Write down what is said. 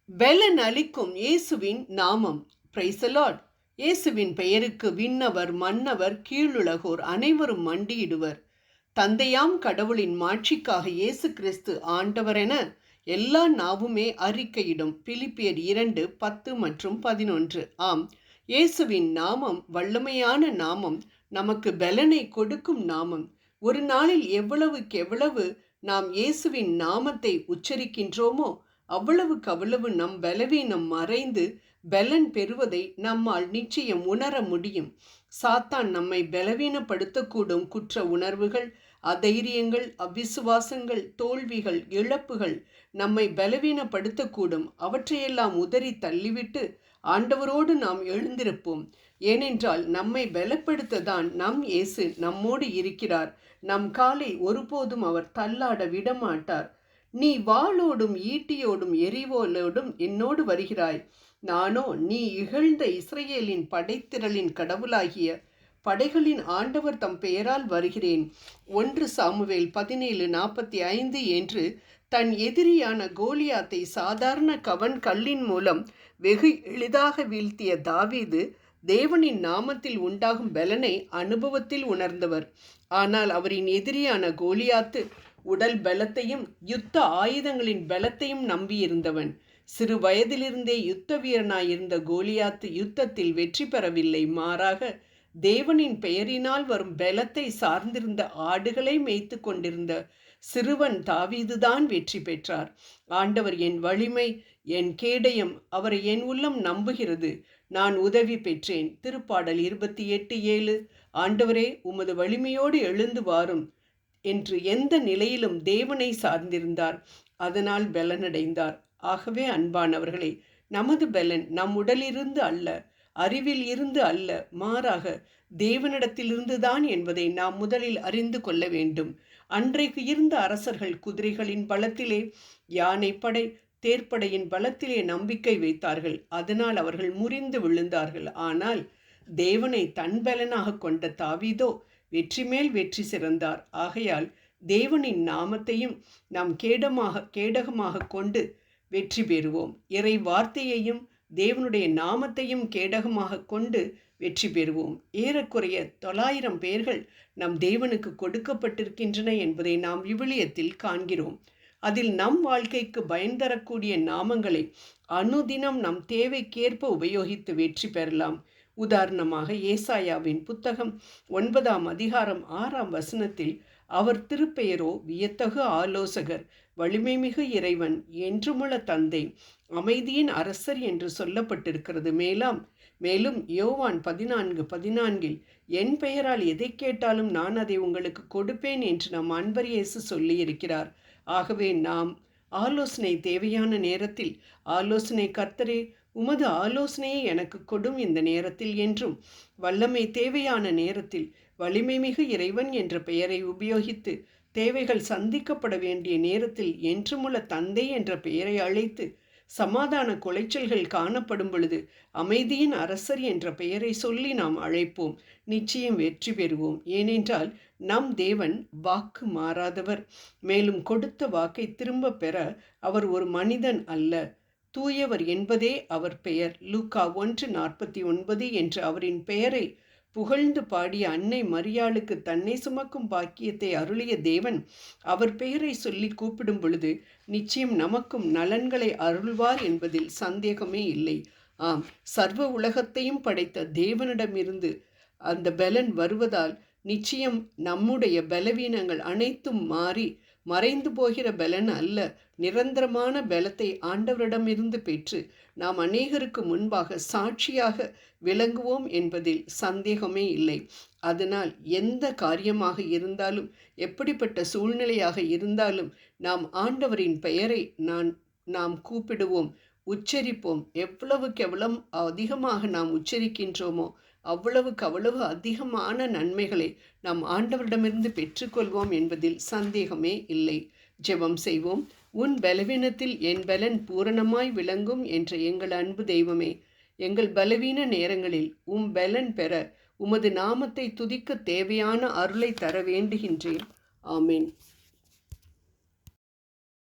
பெலன் அளிக்கும் இயேசுவின் நாமம். Praise the Lord. இயேசுவின் பெயருக்கு விண்ணவர் மன்னவர் கீழுலகோர் அனைவரும் மண்டியிடுவர். தந்தையாம் கடவுளின் மாட்சிக்காக இயேசு கிறிஸ்து ஆண்டவரென எல்லா நாவுமே அறிக்கையிடும். பிலிப்பியர் 2:10 மற்றும் 11. ஆம், இயேசுவின் நாமம் வல்லமையான நாமம், நமக்கு பெலனை கொடுக்கும் நாமம். ஒரு நாளில் எவ்வளவு நாம் இயேசுவின் நாமத்தை உச்சரிக்கின்றோமோ அவ்வளவு நம் பலவீனம் மறைந்து பெலன் பெறுவதை நம்மால் நிச்சயம் உணர முடியும். சாத்தான் நம்மை பலவீனப்படுத்தக்கூடும் குற்ற உணர்வுகள், அதைரியங்கள், அவிசுவாசங்கள், தோல்விகள், இழப்புகள் நம்மை பலவீனப்படுத்தக்கூடும். அவற்றையெல்லாம் உதறி தள்ளிவிட்டு ஆண்டவரோடு நாம் எழுந்திருப்போம். ஏனென்றால் நம்மை பலப்படுத்ததான் நம் இயேசு நம்மோடு இருக்கிறார். நம் காலை ஒருபோதும் அவர் தள்ளாட விடமாட்டார். நீ வாளோடும் ஈட்டியோடும் எரிவோலோடும் என்னோடு வருகிறாய், நானோ நீ இகழ்ந்த இஸ்ரவேலின் படைத்திரளின் கடவுளாகிய படைகளின் ஆண்டவர் தம் பெயரால் வருகிறேன். 1 சாமுவேல் 17:45 என்று தன் எதிரியான கோலியாத்தை சாதாரண கவன் கல்லின் மூலம் வெகு எளிதாக வீழ்த்திய தாவீது தேவனின் நாமத்தில் உண்டாகும் பலனை அனுபவத்தில் உணர்ந்தவர். ஆனால் அவரின் எதிரியான கோலியாத்து உடல் பலத்தையும் யுத்த ஆயுதங்களின் பலத்தையும் நம்பியிருந்தவன். சிறு வயதிலிருந்தே யுத்த வீரனாயிருந்த கோலியாத்து யுத்தத்தில் வெற்றி பெறவில்லை. மாறாக தேவனின் பெயரினால் வரும் பலத்தை சார்ந்திருந்த ஆடுகளை மேய்த்து கொண்டிருந்த சிறுவன் தாவீதுதான் வெற்றி பெற்றார். ஆண்டவர் என் வலிமை, என் கேடயம், அவரை என் உள்ளம் நம்புகிறது, நான் உதவி பெற்றேன். திருப்பாடல் 28:7. ஆண்டவரே, உமது வலிமையோடு எழுந்து வாரும் என்று எந்த நிலையிலும் தேவனை சார்ந்திருந்தார். அதனால் பலனடைந்தார். ஆகவே அன்பானவர்களே, நமது பலன் நம் உடலிலிருந்து அல்ல, அறிவில் இருந்து அல்ல, மாறாக தேவனிடத்திலிருந்து தான் என்பதை நாம் முதலில் அறிந்து கொள்ள வேண்டும். அன்றைக்கு இருந்த அரசர்கள் குதிரைகளின் பலத்திலே, யானைப்படை தேர்ப்படையின் பலத்திலே நம்பிக்கை வைத்தார்கள். அதனால் அவர்கள் முறிந்து விழுந்தார்கள். ஆனால் தேவனை தன் பலனாக கொண்ட தாவீதோ வெற்றி மேல் வெற்றி சிறந்தார். ஆகையால் தேவனின் நாமத்தையும் நாம் கேடகமாக கொண்டு வெற்றி பெறுவோம். இறை வார்த்தையையும் தேவனுடைய நாமத்தையும் கேடகமாக கொண்டு வெற்றி பெறுவோம். ஏறக்குறைய 900 பெயர்கள் நம் தேவனுக்கு கொடுக்கப்பட்டிருக்கின்றன என்பதை நாம் விவிலியத்தில் காண்கிறோம். அதில் நம் வாழ்க்கைக்கு பயன் தரக்கூடிய நாமங்களை அனுதினம் நம் தேவைக்கேற்ப உபயோகித்து வெற்றி பெறலாம். உதாரணமாக ஏசாயாவின் புத்தகம் 9ஆம் அதிகாரம் 6ஆம் வசனத்தில் அவர் திருப்பெயரோ வியத்தகு ஆலோசகர், வலிமைமிகு இறைவன், என்றுமுள்ள தந்தை, அமைதியின் அரசர் என்று சொல்லப்பட்டிருக்கிறது. மேலும் யோவான் 14:14 என் பெயரால் எதை கேட்டாலும் நான் அதை உங்களுக்கு கொடுப்பேன் என்று நம் அன்பர் இயேசு சொல்லியிருக்கிறார். ஆகவே நாம் ஆலோசனை தேவையான நேரத்தில் ஆலோசனை கர்த்தரே உமது ஆலோசனையை எனக்கு கொடும் இந்த நேரத்தில் என்றும், வல்லமை தேவையான நேரத்தில் வலிமை மிகு இறைவன் என்ற பெயரை உபயோகித்து, தேவைகள் சந்திக்கப்பட வேண்டிய நேரத்தில் என்றுமுள்ள தந்தை என்ற பெயரை அழைத்து, சமாதான குலைச்சல்கள் காணப்படும் பொழுது அமைதியின் அரசர் என்ற பெயரை சொல்லி நாம் அழைப்போம். நிச்சயம் வெற்றி பெறுவோம். ஏனென்றால் நம் தேவன் வாக்கு மாறாதவர். மேலும் கொடுத்த வாக்கை திரும்ப பெற அவர் ஒரு மனிதன் அல்ல, தூயவர் என்பதே அவர் பெயர். லூக்கா 1:49 என்று அவரின் பெயரை புகழ்ந்து பாடிய அன்னை மரியாளுக்கு தன்னை சுமக்கும் பாக்கியத்தை அருளிய தேவன் அவர் பெயரை சொல்லி கூப்பிடும் பொழுது நிச்சயம் நமக்கும் நலன்களை அருள்வார் என்பதில் சந்தேகமே இல்லை. ஆம், சர்வ உலகத்தையும் படைத்த தேவனிடமிருந்து அந்த பலன் வருவதால் நிச்சயம் நம்முடைய பலவீனங்கள் அனைத்தும் மாறி மறைந்து போகிற பலன் அல்ல, நிரந்தரமான பலத்தை ஆண்டவரிடமிருந்து பெற்று நாம் அநேகருக்கு முன்பாக சாட்சியாக விளங்குவோம் என்பதில் சந்தேகமே இல்லை. அதனால் எந்த காரியமாக இருந்தாலும், எப்படிப்பட்ட சூழ்நிலையாக இருந்தாலும் நாம் ஆண்டவரின் பெயரை நாம் கூப்பிடுவோம், உச்சரிப்போம். எவ்வளவு அதிகமாக நாம் உச்சரிக்கின்றோமோ அவ்வளவு அதிகமான நன்மைகளை நாம் ஆண்டவரிடமிருந்து பெற்றுக்கொள்வோம் என்பதில் சந்தேகமே இல்லை. ஜெபம் செய்வோம். உன் பலவீனத்தில் என் பலன் பூரணமாய் விளங்கும் என்ற எங்கள் அன்பு தெய்வமே, எங்கள் பலவீன நேரங்களில் பலன் பெற உமது நாமத்தை துதிக்க தேவையான அருளை தர வேண்டுகின்றேன். ஆமேன்.